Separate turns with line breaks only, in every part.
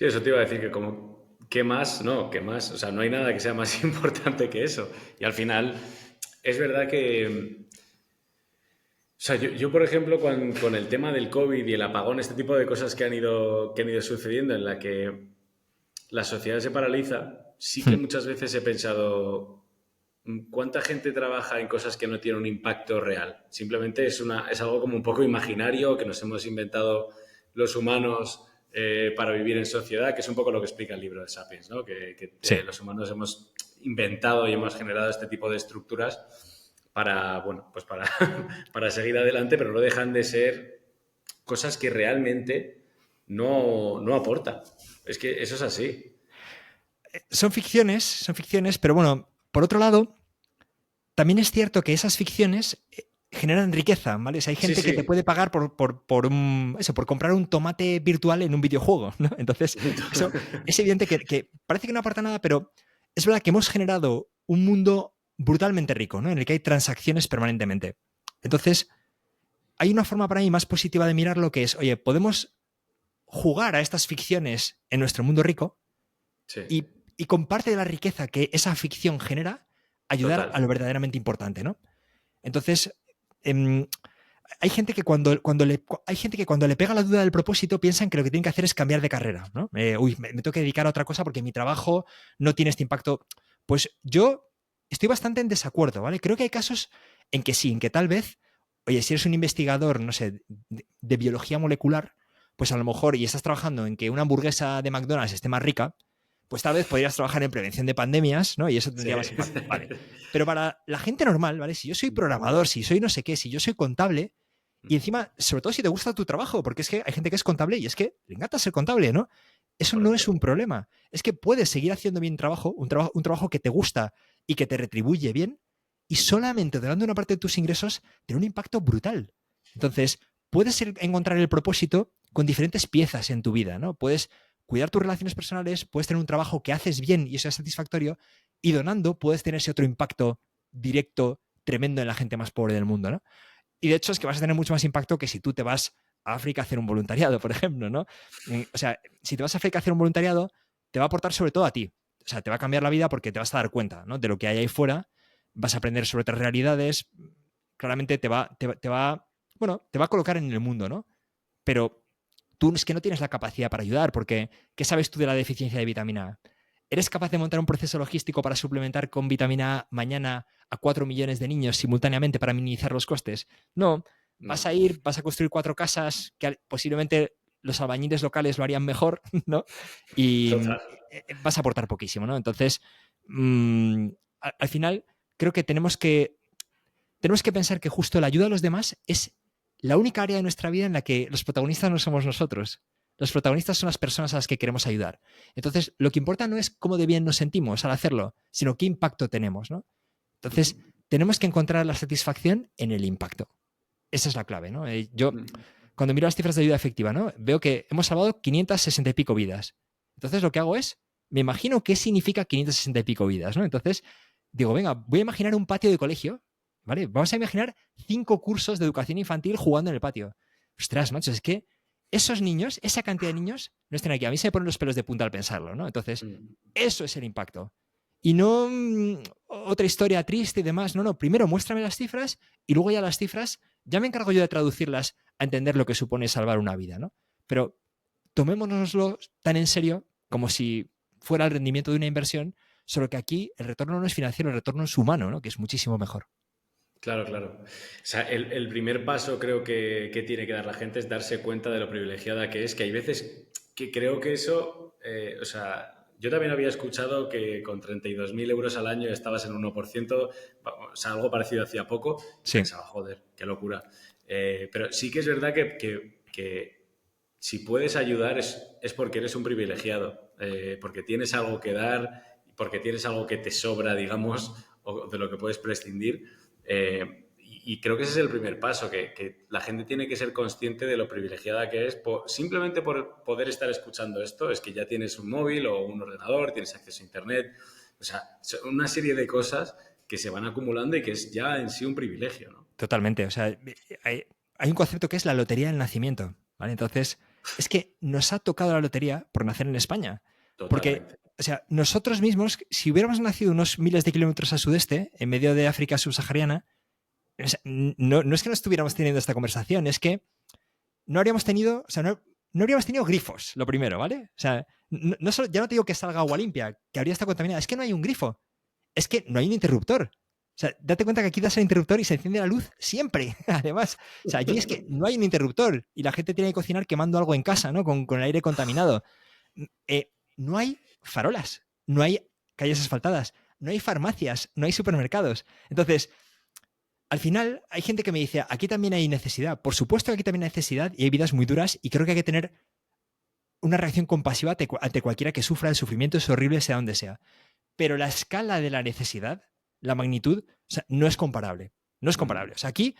Sí, eso te iba a decir que como, ¿qué más? No, ¿qué más? O sea, no hay nada que sea más importante que eso. Y al final, es verdad que, o sea, yo, por ejemplo, con el tema del COVID y el apagón, este tipo de cosas que han ido sucediendo en la que la sociedad se paraliza, sí que
Hmm.
muchas veces he pensado, ¿cuánta gente trabaja en cosas que no tienen un impacto real? Simplemente es algo como un poco imaginario que nos hemos inventado los humanos para vivir en sociedad, que es un poco lo que explica el libro de Sapiens, ¿no? Que
Sí.
los humanos hemos inventado y hemos generado este tipo de estructuras para, bueno, pues para, para seguir adelante, pero no dejan de ser cosas que realmente no aportan. Es que eso es así.
Son ficciones, pero bueno, por otro lado, también es cierto que esas ficciones generan riqueza, ¿vale? O sea, hay
Sí,
gente que te
sí.
puede pagar por comprar un tomate virtual en un videojuego, ¿no? Entonces, eso es evidente que parece que no aporta nada, pero es verdad que hemos generado un mundo brutalmente rico, ¿no? En el que hay transacciones permanentemente. Entonces, hay una forma para mí más positiva de mirarlo que es, oye, podemos jugar a estas ficciones en nuestro mundo rico
Sí,
y con parte de la riqueza que esa ficción genera, ayudar a lo
total.
verdaderamente importante, ¿no? Entonces, eh, hay gente que cuando le pega la duda del propósito piensan que lo que tienen que hacer es cambiar de carrera, ¿no? Me tengo que dedicar a otra cosa porque mi trabajo no tiene este impacto. Pues yo estoy bastante en desacuerdo, ¿vale? Creo que hay casos en que sí, en que tal vez, oye, si eres un investigador, no sé, de biología molecular, pues a lo mejor, y estás trabajando en que una hamburguesa de McDonald's esté más rica, pues tal vez podrías trabajar en prevención de pandemias, ¿no? Y eso
Sí.
tendría más impacto. Vale. Pero para la gente normal, ¿vale? Si yo soy programador, si soy no sé qué, si yo soy contable, y encima, sobre todo si te gusta tu trabajo, porque es que hay gente que es contable y es que le encanta ser contable, ¿no? Eso no es
Correcto.
un problema. Es que puedes seguir haciendo bien un trabajo que te gusta y que te retribuye bien, y solamente dando una parte de tus ingresos tiene un impacto brutal. Entonces, puedes encontrar el propósito con diferentes piezas en tu vida, ¿no? Puedes cuidar tus relaciones personales, puedes tener un trabajo que haces bien y eso es satisfactorio, y donando puedes tener ese otro impacto directo tremendo en la gente más pobre del mundo, ¿no? Y de hecho es que vas a tener mucho más impacto que si tú te vas a África a hacer un voluntariado, por ejemplo, ¿no? O sea, si te vas a África a hacer un voluntariado, te va a aportar sobre todo a ti. O sea, te va a cambiar la vida porque te vas a dar cuenta, ¿no? De lo que hay ahí fuera, vas a aprender sobre otras realidades, claramente bueno, te va a colocar en el mundo, ¿no? Pero tú es que no tienes la capacidad para ayudar, porque ¿qué sabes tú de la deficiencia de vitamina A? ¿Eres capaz de montar un proceso logístico para suplementar con vitamina A mañana a 4 millones de niños simultáneamente para minimizar los costes? No. Vas
No.
a ir, vas a construir 4 casas que posiblemente los albañiles locales lo harían mejor, ¿no? Y
Total.
vas a aportar poquísimo, ¿no? Entonces, mmm, al final, creo que tenemos que pensar que justo la ayuda a los demás es la única área de nuestra vida en la que los protagonistas no somos nosotros. Los protagonistas son las personas a las que queremos ayudar. Entonces, lo que importa no es cómo de bien nos sentimos al hacerlo, sino qué impacto tenemos, ¿no? Entonces, tenemos que encontrar la satisfacción en el impacto. Esa es la clave, ¿no? Yo, cuando miro las cifras de ayuda efectiva, ¿no? Veo que hemos salvado 560 y pico vidas. Entonces, lo que hago es, me imagino qué significa 560 y pico vidas, ¿no? Entonces, digo, venga, voy a imaginar un patio de colegio, ¿vale? Vamos a imaginar 5 cursos de educación infantil jugando en el patio. Ostras, macho, es que esos niños, esa cantidad de niños, no estén aquí. A mí se me ponen los pelos de punta al pensarlo, ¿no? Entonces, eso es el impacto. Y no otra historia triste y demás. No, no. Primero muéstrame las cifras y luego ya las cifras, ya me encargo yo de traducirlas a entender lo que supone salvar una vida, ¿no? Pero tomémonoslo tan en serio como si fuera el rendimiento de una inversión, solo que aquí el retorno no es financiero, el retorno es humano, ¿no? Que es muchísimo mejor.
Claro, claro. O sea, el primer paso creo que tiene que dar la gente es darse cuenta de lo privilegiada que es, que hay veces que creo que eso, o sea, yo también había escuchado que con 32.000 euros al año estabas en 1%, o sea, algo parecido hacía poco, y
Sí.
pensaba, joder, qué locura. Pero sí que es verdad que si puedes ayudar es porque eres un privilegiado, porque tienes algo que dar, porque tienes algo que te sobra, digamos, o de lo que puedes prescindir. Y creo que ese es el primer paso, que la gente tiene que ser consciente de lo privilegiada que es. Simplemente por poder estar escuchando esto, es que ya tienes un móvil o un ordenador, tienes acceso a Internet. O sea, son una serie de cosas que se van acumulando y que es ya en sí un privilegio, ¿no?
Totalmente. O sea, hay un concepto que es la lotería del nacimiento, ¿vale? Entonces, es que nos ha tocado la lotería por nacer en España. Porque,
Totalmente.
o sea, nosotros mismos, si hubiéramos nacido unos miles de kilómetros al sudeste, en medio de África subsahariana, o sea, no es que no estuviéramos teniendo esta conversación, es que no habríamos tenido, o sea, no habríamos tenido grifos, lo primero, ¿vale? O sea, ya no te digo que salga agua limpia, que habría estado contaminada, es que no hay un grifo, es que no hay un interruptor. O sea, date cuenta que aquí das el interruptor y se enciende la luz siempre, además. O sea, allí es que no hay un interruptor y la gente tiene que cocinar quemando algo en casa, ¿no? Con el aire contaminado. No hay farolas, no hay calles asfaltadas, no hay farmacias, no hay supermercados. Entonces, al final hay gente que me dice, aquí también hay necesidad. Por supuesto que aquí también hay necesidad y hay vidas muy duras y creo que hay que tener una reacción compasiva ante cualquiera que sufra. El sufrimiento es horrible, sea donde sea. Pero la escala de la necesidad, la magnitud, o sea, no es comparable. No es comparable. O sea, aquí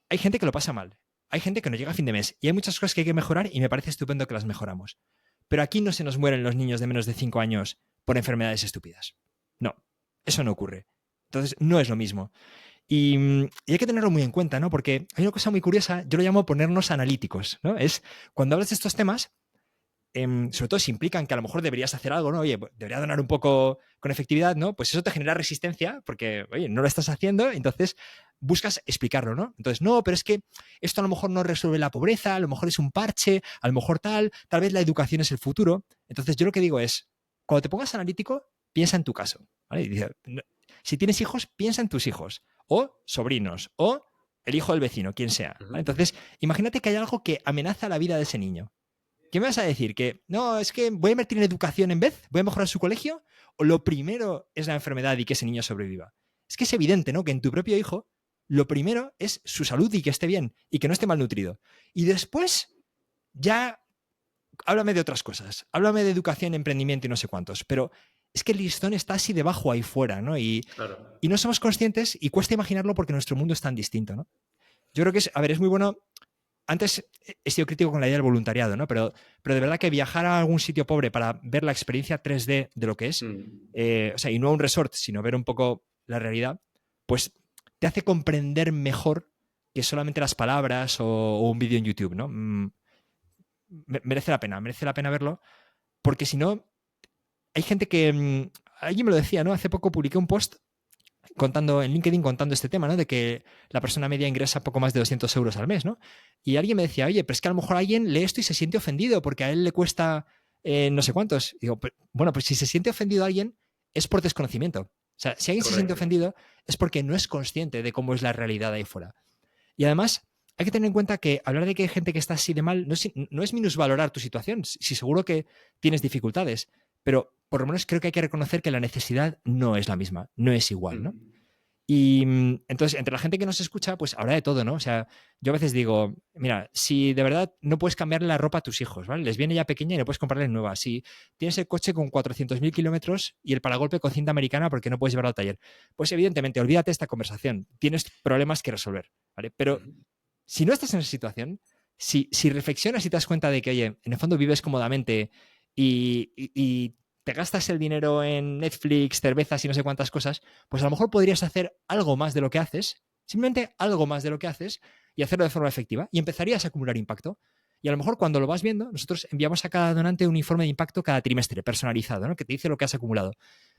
hay gente que lo pasa mal. Hay gente que no llega a fin de mes y hay muchas cosas que hay que mejorar y me parece estupendo que las mejoramos. Pero aquí no se nos mueren los niños de menos de 5 años por enfermedades estúpidas. No, eso no ocurre. Entonces, no es lo mismo. Y hay que tenerlo muy en cuenta, ¿no? Porque hay una cosa muy curiosa, yo lo llamo ponernos analíticos, ¿no? Es cuando hablas de estos temas, sobre todo si implican que a lo mejor deberías hacer algo, ¿no? Oye, debería donar un poco con efectividad, ¿no? Pues eso te genera resistencia porque, oye, no lo estás haciendo, entonces buscas explicarlo, ¿no? Entonces, no, pero es que esto a lo mejor no resuelve la pobreza, a lo mejor es un parche, a lo mejor tal vez la educación es el futuro. Entonces, yo lo que digo es, cuando te pongas analítico, piensa en tu caso, ¿vale? Y dice, si tienes hijos, piensa en tus hijos, o sobrinos, o el hijo del vecino, quien sea, ¿vale? Entonces, imagínate que hay algo que amenaza la vida de ese niño. ¿Qué me vas a decir? ¿Que no, es que voy a invertir en educación en vez? ¿Voy a mejorar su colegio? ¿O lo primero es la enfermedad y que ese niño sobreviva? Es que es evidente, ¿no? Que en tu propio hijo, lo primero es su salud y que esté bien y que no esté malnutrido. Y después, ya háblame de otras cosas. Háblame de educación, emprendimiento y no sé cuántos. Pero es que el listón está así debajo ahí fuera, ¿no?
Claro.
Y no somos conscientes y cuesta imaginarlo porque nuestro mundo es tan distinto, ¿no? Yo creo que es muy bueno. Antes he sido crítico con la idea del voluntariado, ¿no? Pero de verdad que viajar a algún sitio pobre para ver la experiencia 3D de lo que es, o sea, y no a un resort, sino ver un poco la pues te hace comprender mejor que solamente las palabras o un vídeo en YouTube, ¿no? Merece la pena verlo, porque si no, hay gente que, alguien me lo decía, ¿no? Hace poco publiqué un post en LinkedIn contando este tema, ¿no? De que la persona media ingresa poco más de 200 euros al mes, ¿no? Y alguien me decía, oye, pero es que a lo mejor alguien lee esto y se siente ofendido porque a él le cuesta no sé cuántos. Y digo, bueno, pues si se siente ofendido alguien es por desconocimiento. O sea, si alguien se siente ofendido es porque no es consciente de cómo es la realidad ahí fuera. Y además, hay que tener en cuenta que hablar de que hay gente que está así de mal no es minusvalorar tu situación. Si seguro que tienes dificultades, pero por lo menos creo que hay que reconocer que la necesidad no es la misma, no es igual, ¿no? Y entonces, entre la gente que nos escucha, pues habrá de todo, ¿no? O sea, yo a veces digo, mira, si de verdad no puedes cambiarle la ropa a tus hijos, ¿vale? Les viene ya pequeña y no puedes comprarles nueva. Si tienes el coche con 400.000 kilómetros y el paragolpe con cinta americana porque no puedes llevarlo al taller, pues evidentemente, olvídate de esta conversación. Tienes problemas que resolver, ¿vale? Pero si no estás en esa situación, si reflexionas y te das cuenta de que, oye, en el fondo vives cómodamente y te gastas el dinero en Netflix, cervezas y no sé cuántas cosas, pues a lo mejor podrías hacer algo más de lo que haces, simplemente algo más de lo que haces y hacerlo de forma efectiva y empezarías a acumular impacto. Y a lo mejor cuando lo vas viendo, nosotros enviamos a cada donante un informe de impacto cada trimestre, personalizado, ¿no? Que te dice lo que has acumulado.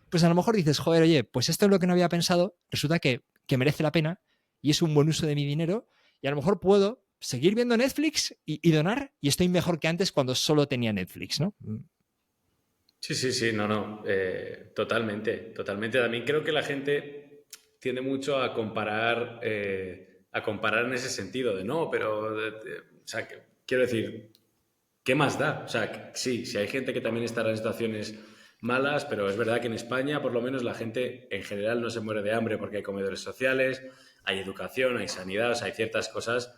Pues a lo mejor dices, joder, oye, pues esto es lo que no había pensado, resulta que merece la pena y es un buen uso de mi dinero y a lo mejor puedo seguir viendo Netflix y donar y estoy mejor que antes cuando solo tenía Netflix, ¿no?
Sí, no, totalmente, totalmente. También creo que la gente tiende mucho a comparar en ese sentido de no, pero, o sea, quiero decir, ¿qué más da? O sea, sí, hay gente que también estará en situaciones malas, pero es verdad que en España, por lo menos, la gente en general no se muere de hambre porque hay comedores sociales, hay educación, hay sanidad, o sea, hay ciertas cosas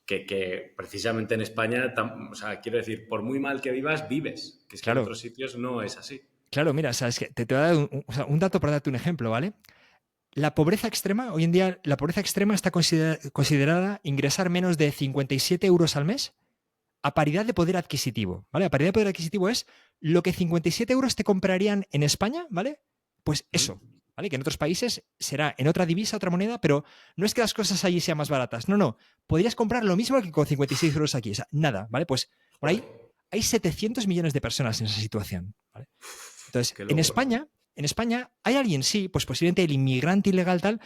que precisamente en España, o sea, quiero decir, por muy mal que vivas, vives. Que es que en otros sitios no es así.
Claro, mira, sabes que te voy a dar un dato para darte un ejemplo, ¿vale? La pobreza extrema, hoy en día, la pobreza extrema está considerada ingresar menos de 57 euros al mes a paridad de poder adquisitivo, ¿vale? A paridad de poder adquisitivo es lo que 57 euros te comprarían en España, ¿vale? Pues eso, ¿vale? Que en otros países será en otra divisa, otra moneda, pero no es que las cosas allí sean más baratas, no. Podrías comprar lo mismo que con 56 euros aquí, o sea, nada, ¿vale? Pues Bueno, hay 700 millones de personas en esa situación, ¿vale? Entonces,
Qué
en
loco.
España hay alguien, sí, pues posiblemente el inmigrante ilegal tal,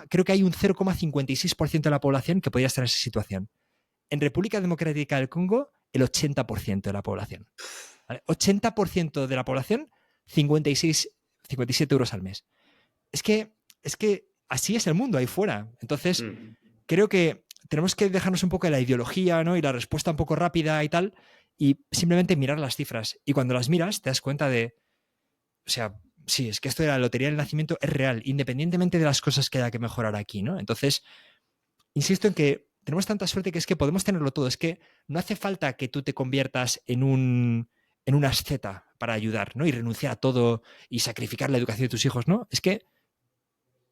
creo que hay un 0,56% de la población que podría estar en esa situación. En República Democrática del Congo, el 80% de la población. ¿Vale? 80% de la población, 57 euros al mes. Es que así es el mundo ahí fuera. Entonces, creo que tenemos que dejarnos un poco de la ideología, ¿no? Y la respuesta un poco rápida y tal, y simplemente mirar las cifras. Y cuando las miras, te das cuenta de, o sea, sí, es que esto de la lotería del nacimiento es real, independientemente de las cosas que haya que mejorar aquí, ¿no? Entonces, insisto en que tenemos tanta suerte que es que podemos tenerlo todo. Es que no hace falta que tú te conviertas en una asceta para ayudar, ¿no? Y renunciar a todo y sacrificar la educación de tus hijos, ¿no? Es que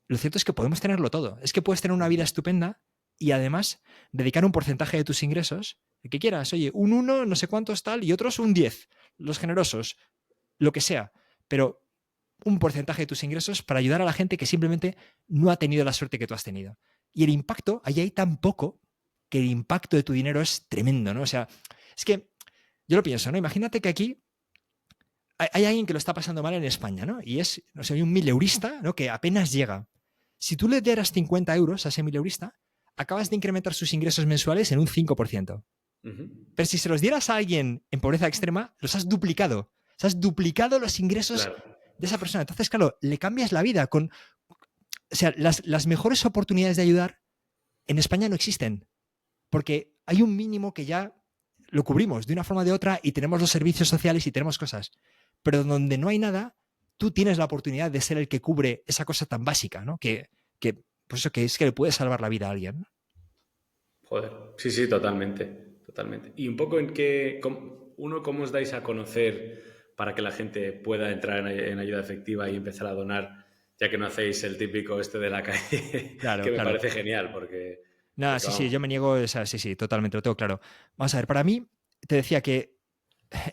lo cierto es que podemos tenerlo todo. Es que puedes tener una vida estupenda y además dedicar un porcentaje de tus ingresos, el que quieras, oye, un 1, no sé cuántos tal, y otros un 10, los generosos, lo que sea, pero un porcentaje de tus ingresos para ayudar a la gente que simplemente no ha tenido la suerte que tú has tenido. Y el impacto, ahí hay tan poco que el impacto de tu dinero es tremendo, ¿no? O sea, es que yo lo pienso, ¿no? Imagínate que aquí hay alguien que lo está pasando mal en España, ¿no? Y es, no sé, hay un mileurista, ¿no? Que apenas llega. Si tú le dieras 50 euros a ese mileurista, acabas de incrementar sus ingresos mensuales en un 5%. Pero si se los dieras a alguien en pobreza extrema, los has duplicado. O sea, has duplicado los ingresos
Claro.
de esa persona. Entonces, claro, le cambias la vida con... O sea, las mejores oportunidades de ayudar en España no existen. Porque hay un mínimo que ya lo cubrimos de una forma o de otra y tenemos los servicios sociales y tenemos cosas. Pero donde no hay nada, tú tienes la oportunidad de ser el que cubre esa cosa tan básica, ¿no? Pues eso que es que le puede salvar la vida a alguien, ¿no?
Joder, sí, sí, totalmente, totalmente. Y un poco en qué, cómo os dais a conocer para que la gente pueda entrar en ayuda efectiva y empezar a donar, ya que no hacéis el típico este de la calle, que
Claro,
me
claro.
parece genial,
Nada,
porque
sí,
vamos.
yo me niego, o sea, sí, totalmente, lo tengo claro. Vamos a ver, para mí, te decía que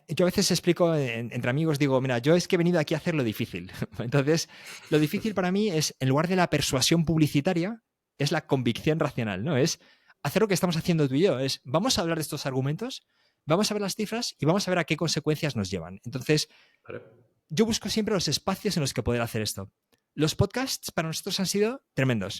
yo a veces explico entre amigos, digo, mira, yo es que he venido aquí a hacer lo difícil. Entonces, lo difícil para mí es, en lugar de la persuasión publicitaria, es la convicción racional, ¿no? Es hacer lo que estamos haciendo tú y yo. Es, vamos a hablar de estos argumentos, vamos a ver las cifras y vamos a ver a qué consecuencias nos llevan. Entonces,
¿Vale?
yo busco siempre los espacios en los que poder hacer esto. Los podcasts para nosotros han sido tremendos.